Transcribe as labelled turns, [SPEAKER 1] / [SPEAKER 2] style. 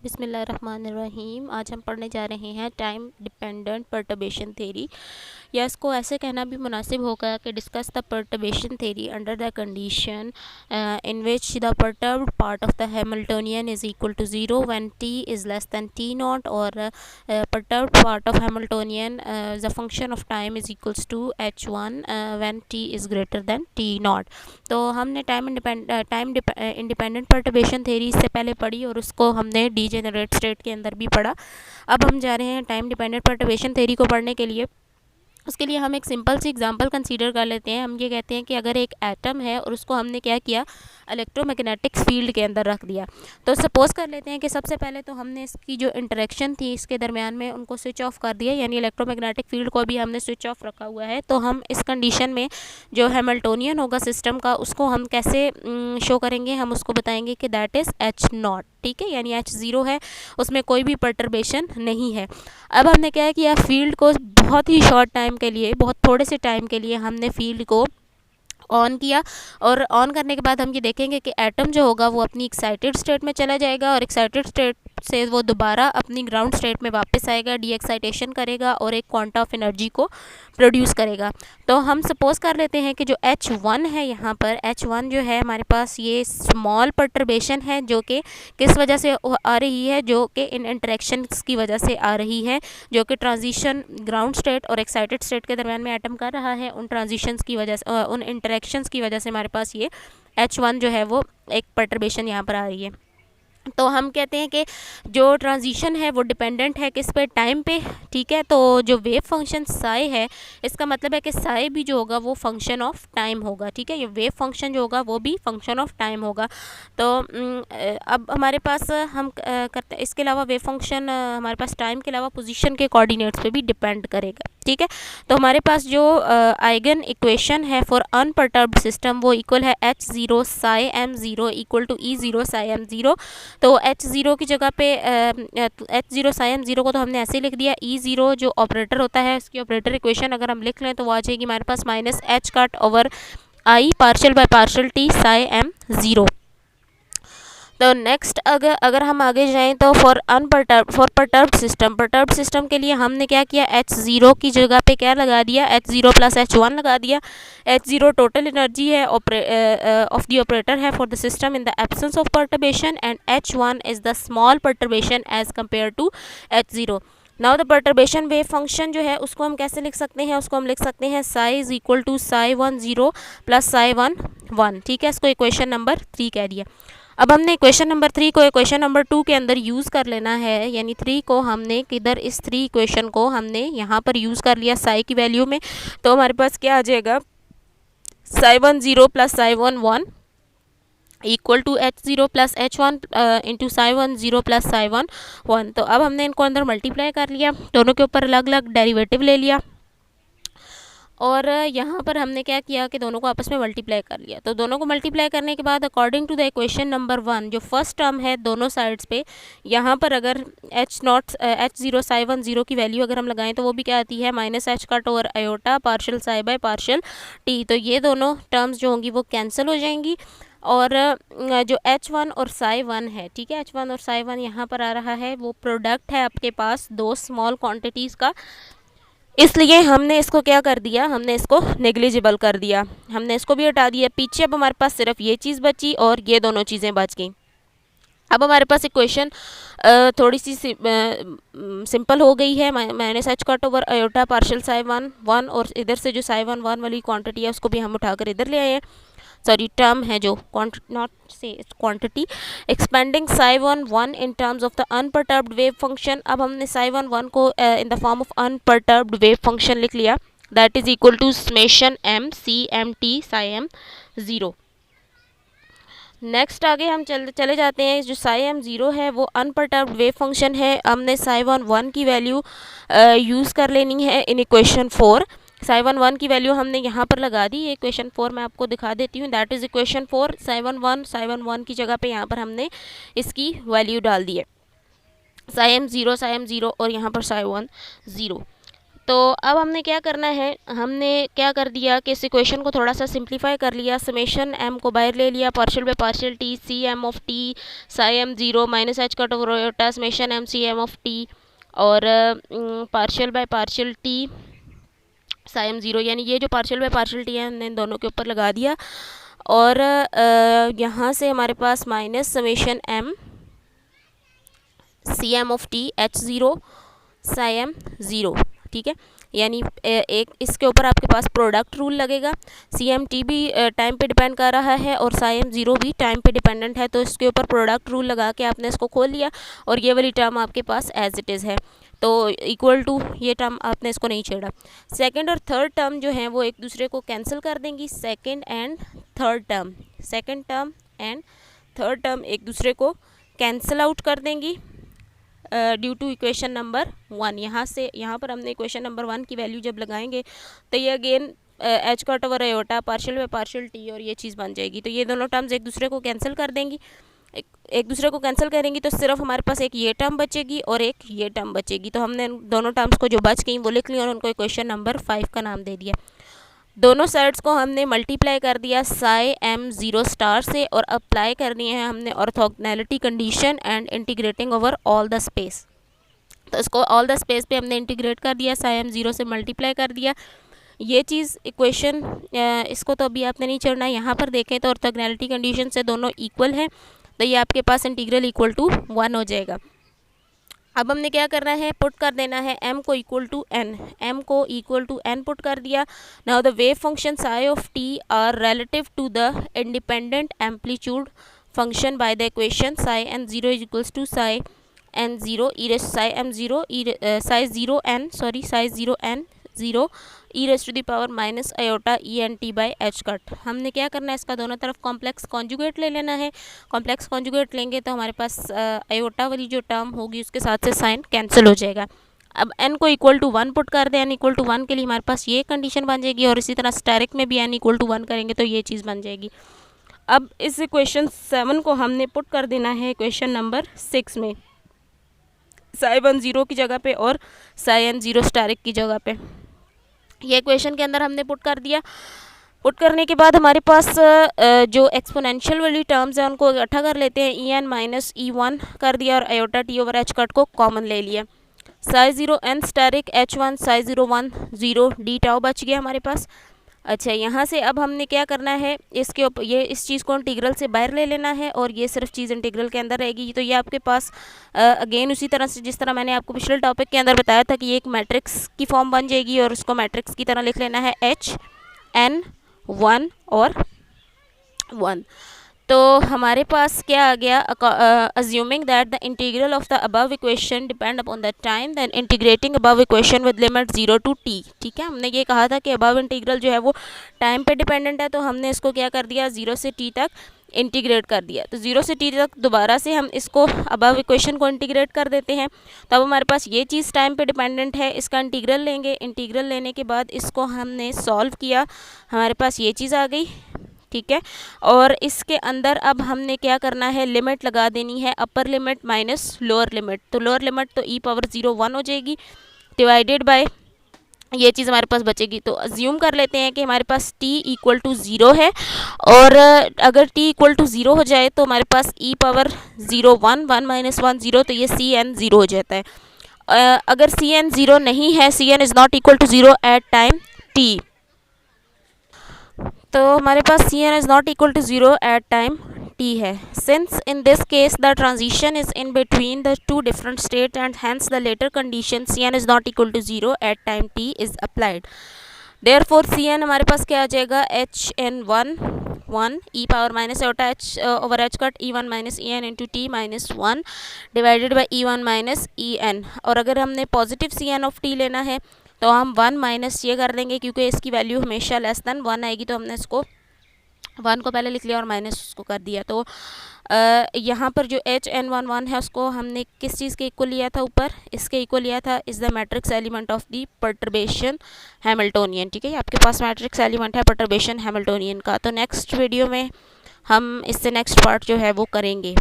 [SPEAKER 1] बिस्मिल्लाहिर्रहमानिर्रहीम। आज हम पढ़ने जा रहे हैं टाइम डिपेंडेंट पर्टर्बेशन थ्योरी, या इसको ऐसे कहना भी मुनासिब होगा कि discuss the perturbation theory under the condition in which the perturbed part of the Hamiltonian is equal to zero when t is less than t naught, और perturbed part of Hamiltonian the function of time is equals to h1 when t is greater than t naught. तो हमने time independent perturbation theory इससे पहले पढ़ी और उसको हमने degenerate state के अंदर भी पढ़ा। अब हम जा रहे हैं टाइम डिपेंडेंट पर्टर्बेशन थ्योरी को पढ़ने के लिए। उसके लिए हम एक सिंपल सी एग्जांपल कंसीडर कर लेते हैं। हम ये कहते हैं कि अगर एक एटम है और उसको हमने क्या किया, इलेक्ट्रोमैग्नेटिक फील्ड के अंदर रख दिया। तो सपोज कर लेते हैं कि सबसे पहले तो हमने इसकी जो इंटरेक्शन थी इसके दरमियान में उनको स्विच ऑफ कर दिया, यानी इलेक्ट्रोमैग्नेटिक फील्ड को भी हमने स्विच ऑफ रखा हुआ है। तो हम इस कंडीशन में जो हैमिल्टोनियन होगा सिस्टम का, उसको हम कैसे शो करेंगे, हम उसको बताएंगे कि दैट इज़ h0। ठीक है, यानी h0 है, उसमें कोई भी पर्टर्बेशन नहीं है। अब हमने क्या किया, फील्ड को बहुत ही शॉर्ट टाइम के लिए, बहुत थोड़े से टाइम के लिए हमने फील्ड को ऑन किया, और ऑन करने के बाद हम ये देखेंगे कि एटम जो होगा वो अपनी एक्साइटेड स्टेट में चला जाएगा, और एक्साइटेड स्टेट से वो दोबारा अपनी ग्राउंड स्टेट में वापस आएगा, डी एक्साइटेशन करेगा और एक क्वांटा ऑफ एनर्जी को प्रोड्यूस करेगा। तो हम सपोज कर लेते हैं कि जो h1 है, यहाँ पर h1 जो है हमारे पास ये स्मॉल पर्टर्बेशन है, जो कि किस वजह से आ रही है, जो कि इन इंटरेक्शंस की वजह से आ रही है, जो कि ट्रांजिशन ग्राउंड स्टेट और एक्साइटेड स्टेट के दरमियान में एटम कर रहा है। उन ट्रांजिशंस की वजह से, उन इंटरेक्शंस की वजह से हमारे पास ये h1 जो है वो एक पर्टर्बेशन यहाँ पर आ रही है। तो हम कहते हैं कि जो ट्रांजिशन है वो डिपेंडेंट है किस पे, टाइम पे। ठीक है, तो जो वेव फंक्शन साई है, इसका मतलब है कि साई भी जो होगा वो फंक्शन ऑफ टाइम होगा। ठीक है, ये वेव फंक्शन जो होगा वो भी फंक्शन ऑफ टाइम होगा। तो अब हमारे पास हम करते हैं, इसके अलावा वेव फंक्शन हमारे पास टाइम के अलावा पोजीशन के कोऑर्डिनेट्स पे भी डिपेंड करेगा। ठीक है, तो हमारे पास जो आइगन इक्वेशन है फॉर अनपर्टर्ब्ड सिस्टम वो इक्वल है h0 Sai m0 equal to e0 Sai m0। तो h0 की जगह पे h0 साई m0 को तो हमने ऐसे लिख दिया। e0 जो ऑपरेटर होता है, उसकी ऑपरेटर इक्वेशन अगर हम लिख लें तो वो आ जाएगी हमारे पास minus h cut over i partial by partial t psi m0। तो नेक्स्ट अगर हम आगे जाएं तो for perturbed system, perturbed system के लिए हमने क्या किया, h0 की जगह पे क्या लगा दिया, h0 प्लस h1 लगा दिया। h0 टोटल एनर्जी है ऑफ द ऑपरेटर है for the system in the absence of perturbation, and h1 is the small perturbation as compare to h0। Now the perturbation wave function जो है उसको हम कैसे लिख सकते हैं, उसको हम लिख सकते हैं psi is equal to psi 10 plus psi 1 ठीक है, इसको इक्वेशन नंबर 3 कह दिया। अब हमने इक्वेशन नंबर 3 को इक्वेशन नंबर 2 के अंदर यूज़ कर लेना है, यानी 3 को हमने किधर, इस 3 इक्वेशन को हमने यहाँ पर यूज़ कर लिया साई की वैल्यू में। तो हमारे पास क्या आ जाएगा, psi 10 plus psi 1 equal to h0 plus h1 into psi 10 plus psi 1। तो अब हमने इनको अंदर मल्टीप्लाई कर लिया, दोनों के ऊपर अलग अलग डेरिवेटिव ले लिया, और यहाँ पर हमने क्या किया कि दोनों को आपस में मल्टीप्लाई कर लिया। तो दोनों को मल्टीप्लाई करने के बाद according to the equation number 1 जो फर्स्ट टर्म है दोनों साइड्स पे, यहाँ पर अगर h0 साई 10 की वैल्यू अगर हम लगाएं तो वो भी क्या आती है, minus h cut over iota partial Sai bye partial t। तो ये दोनों टर्म्स जो होंगी वो कैंसिल हो जाएंगी, और जो h1 और साई 1 है, ठीक है, h1 और साई 1 यहाँ पर आ रहा है, वो प्रोडक्ट है आपके पास दो स्मॉल क्वांटिटीज़ का, इसलिए हमने इसको क्या कर दिया, हमने इसको नेग्लिजिबल कर दिया, हमने इसको भी हटा दिया पीछे। अब हमारे पास सिर्फ ये चीज़ बची और ये दोनों चीज़ें बच गई। अब हमारे पास इक्वेशन थोड़ी सी सिंपल हो गई है, minus h cut over iota partial Sai 1 और इधर से जो साई 1 वाली क्वांटिटी है उसको भी हम उठाकर इधर ले आए हैं, सॉरी टर्म है जो नॉट से quantity, expanding psi 1 in terms of the unperturbed wave function. अब हमने साई 1 को in the form of unperturbed wave function लिख लिया, that is equal to summation m c m t psi m0। Next आगे हम चले जाते हैं, जो साई m0 है वो अनपर्टर्ब्ड वेव फंक्शन है, हमने साई 1 की वैल्यू यूज़ कर लेनी है इन इक्वेशन 4। साई 1 की वैल्यू हमने यहाँ पर लगा दी, ये इक्वेशन 4 मैं आपको दिखा देती हूँ, दैट इज़ इक्वेशन 4। साई 1 की जगह पे यहाँ पर हमने इसकी वैल्यू डाल दी है, साई m0 और यहाँ पर साई 10। तो अब हमने क्या करना है, हमने क्या कर दिया कि इस इक्वेशन को थोड़ा सा सिंप्लीफाई कर लिया, समेशन एम को बाहर ले लिया, partial by partial t c M of t psi M zero minus h cut over iota summation M C M of t, और partial by partial t psi M zero, यानी ये जो partial by partial T है हमने इन दोनों के ऊपर लगा दिया, और यहाँ से हमारे पास minus summation M C M of T H zero psi M zero, ठीक है। यानी एक इसके ऊपर आपके पास प्रोडक्ट रूल लगेगा, सी एम टी भी टाइम पे डिपेंड कर रहा है और साई एम ज़ीरो भी टाइम पे डिपेंडेंट है, तो इसके ऊपर प्रोडक्ट रूल लगा के आपने इसको खोल लिया और ये वाली टर्म आपके पास एज इट इज़ है, तो इक्वल टू ये टर्म आपने इसको नहीं छेड़ा। सेकंड और थर्ड टर्म जो हैं वो एक दूसरे को कैंसिल कर देंगी, second and third term, second term and third term एक दूसरे को कैंसिल आउट कर देंगी ड्यू टू इक्वेशन नंबर 1। यहाँ पर हमने इक्वेशन नंबर 1 की वैल्यू जब लगाएंगे तो ये again H cut over iota partial by partial T और ये चीज़ बन जाएगी, तो ये दोनों टर्म्स एक दूसरे को कैंसिल कर देंगी, एक दूसरे को कैंसिल करेंगी तो सिर्फ हमारे पास एक ये टर्म बचेगी और एक ये टर्म बचेगी, तो हमने दोनों टर्म्स को जो बच गई वो लिख ली और उनको इक्वेशन नंबर 5 का नाम दे दिया। दोनों साइड्स को हमने मल्टीप्लाई कर दिया साई एम ज़ीरो स्टार से और अप्लाई करनी है हमने orthogonality condition and integrating over all the space, तो इसको ऑल द स्पेस पे हमने इंटीग्रेट कर दिया, साई एम ज़ीरो से मल्टीप्लाई कर दिया। ये चीज़ इक्वेशन इसको तो अभी आपने नहीं चढ़ना, यहाँ पर देखें तो ऑर्थोगोनैलिटी कंडीशन से दोनों इक्वल हैं, तो ये आपके पास इंटीग्रल इक्वल टू 1 हो जाएगा। अब हमने क्या करना है, पुट कर देना है m को इक्वल टू n, m को इक्वल टू n पुट कर दिया। Now the wave function psi of t are relative to the independent amplitude function by the equation psi n zero is equals to psi n zero E raise psi m zero psi zero n sorry psi zero n zero E raise to the power minus iota E N T by H cut. हमने क्या करना है, इसका दोनों तरफ complex conjugate ले लेना है, कॉम्प्लेक्स कॉन्जुगेट लेंगे तो हमारे पास आयोटा वाली जो टर्म होगी उसके साथ से साइन कैंसिल हो जाएगा। अब n को इक्वल टू 1 पुट कर दें, n इक्वल टू 1 के लिए हमारे पास ये कंडीशन बन जाएगी और इसी तरह स्टेरिक में भी n इक्वल टू 1 करेंगे तो ये चीज़ बन जाएगी। अब इस इक्वेशन 7 को हमने पुट कर देना है इक्वेशन नंबर 6 में, साई 1 ज़ीरो की जगह पे और साई n ज़ीरो स्टेरिक की जगह पे, ये इक्वेशन के अंदर हमने पुट कर दिया। पुट करने के बाद हमारे पास जो एक्सपोनेंशियल वाली टर्म्स हैं उनको इकट्ठा कर लेते हैं, E N minus E one कर दिया और iota T over H cut को कॉमन ले लिया, psi zero N asterisk H one psi zero 1 zero D tau बच गया हमारे पास। अच्छा, यहाँ से अब हमने क्या करना है, इसके ऊपर ये इस चीज़ को इंटीग्रल से बाहर ले लेना है और ये सिर्फ चीज़ इंटीग्रल के अंदर रहेगी, तो ये आपके पास अगेन उसी तरह से जिस तरह मैंने आपको पिछले टॉपिक के अंदर बताया था कि ये एक मैट्रिक्स की फॉर्म बन जाएगी और उसको मैट्रिक्स की तरह लिख लेना है एच एन 1 और 1। तो हमारे पास क्या आ गया, assuming that the integral of the above equation depend upon the time then integrating above equation with limit 0 to t, ठीक है। हमने ये कहा था कि अबव इंटीग्रल जो है वो टाइम पे डिपेंडेंट है, तो हमने इसको क्या कर दिया 0 से t तक इंटीग्रेट कर दिया, तो 0 से t तक दोबारा से हम इसको अबव इक्वेशन को इंटीग्रेट कर देते हैं, तो अब हमारे पास ये चीज़ टाइम पे डिपेंडेंट है, इसका इंटीग्रल लेंगे, इंटीग्रल लेने के बाद इसको हमने सॉल्व किया, हमारे पास ये चीज़ आ गई, ठीक है। और इसके अंदर अब हमने क्या करना है, लिमिट लगा देनी है, upper limit minus lower limit, तो लोअर लिमिट तो ई पावर 0 1 हो जाएगी डिवाइडेड बाय ये चीज़ हमारे पास बचेगी। तो अज्यूम कर लेते हैं कि हमारे पास t इक्वल टू 0 है और अगर t इक्वल टू 0 हो जाए तो हमारे पास e पावर 0 1 1 माइनस 1 0, तो ये सी एन 0 हो जाता है। अगर सी एन 0 नहीं है, C N is not equal to 0 at time t, तो हमारे पास C N is not equal to 0 at time t है। Since in this case the transition is in between the two different state and hence the latter condition C N is not equal to 0 at time t is applied. Therefore C N हमारे पास क्या आ जाएगा, H N 1 1 E power minus iota H over H cut E 1 minus E N into T minus 1 divided by E 1 minus E N. और अगर हमने positive C N of T लेना है तो हम 1 माइनस ये कर देंगे, क्योंकि इसकी वैल्यू हमेशा लेस दैन 1 आएगी, तो हमने इसको 1 को पहले लिख लिया और माइनस उसको कर दिया। तो यहाँ पर जो एच एन 1 1 है उसको हमने किस चीज़ के इक्वल लिया था, ऊपर इसके इक्वल लिया था, is the matrix element of the perturbation Hamiltonian, ठीक है। आपके पास मैट्रिक्स एलिमेंट है परटर्बेशन हैमिल्टोनियन का। तो नेक्स्ट वीडियो में हम इससे नेक्स्ट पार्ट जो है वो करेंगे।